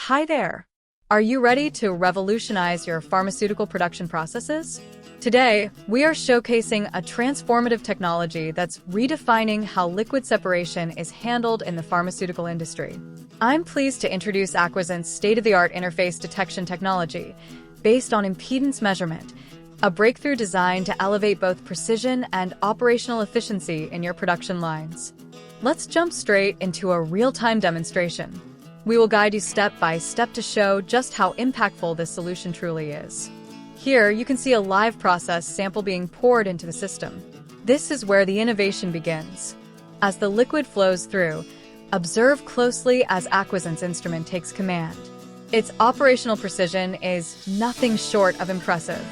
Hi there! Are you ready to revolutionize your pharmaceutical production processes? Today, we are showcasing a transformative technology that's redefining how liquid separation is handled in the pharmaceutical industry. I'm pleased to introduce Aqueous state-of-the-art interface detection technology based on impedance measurement, a breakthrough designed to elevate both precision and operational efficiency in your production lines. Let's jump straight into a real-time demonstration. We will guide you step by step to show just how impactful this solution truly is. Here, you can see a live process sample being poured into the system. This is where the innovation begins. As the liquid flows through, observe closely as Aqueous instrument takes command. Its operational precision is nothing short of impressive.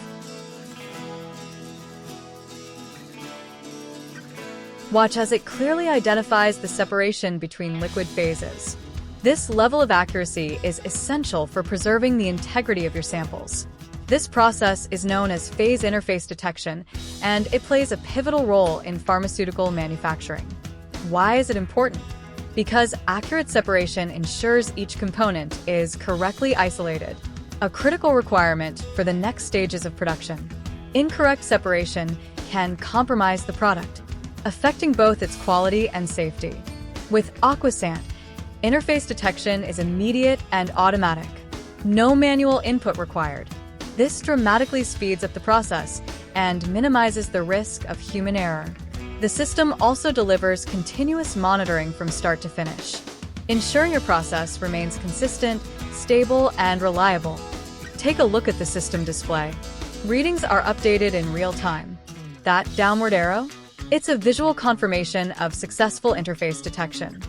Watch as it clearly identifies the separation between liquid phases. This level of accuracy is essential for preserving the integrity of your samples. This process is known as phase interface detection, and it plays a pivotal role in pharmaceutical manufacturing. Why is it important? Because accurate separation ensures each component is correctly isolated, a critical requirement for the next stages of production. Incorrect separation can compromise the product, affecting both its quality and safety. With Aqueous, interface detection is immediate and automatic. No manual input required. This dramatically speeds up the process and minimizes the risk of human error. The system also delivers continuous monitoring from start to finish, ensuring your process remains consistent, stable, and reliable. Take a look at the system display. Readings are updated in real time. That downward arrow? It's a visual confirmation of successful interface detection.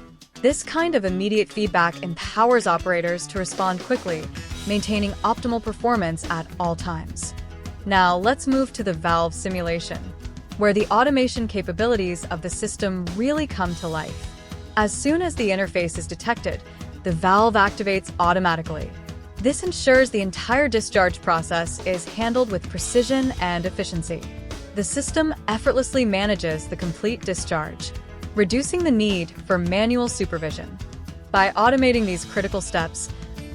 This kind of immediate feedback empowers operators to respond quickly, maintaining optimal performance at all times. Now, let's move to the valve simulation, where the automation capabilities of the system really come to life. As soon as the interface is detected, the valve activates automatically. This ensures the entire discharge process is handled with precision and efficiency. The system effortlessly manages the complete discharge, reducing the need for manual supervision. By automating these critical steps,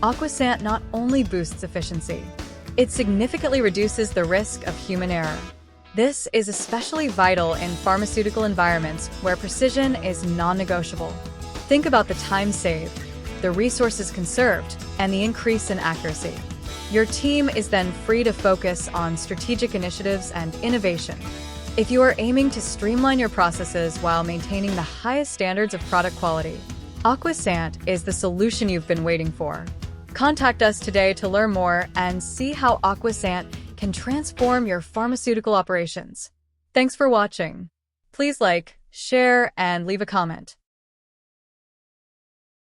Aqueous not only boosts efficiency, it significantly reduces the risk of human error. This is especially vital in pharmaceutical environments where precision is non-negotiable. Think about the time saved, the resources conserved, and the increase in accuracy. Your team is then free to focus on strategic initiatives and innovation. If you are aiming to streamline your processes while maintaining the highest standards of product quality, Aqueous is the solution you've been waiting for. Contact us today to learn more and see how Aqueous can transform your pharmaceutical operations. Thanks for watching. Please like, share, and leave a comment.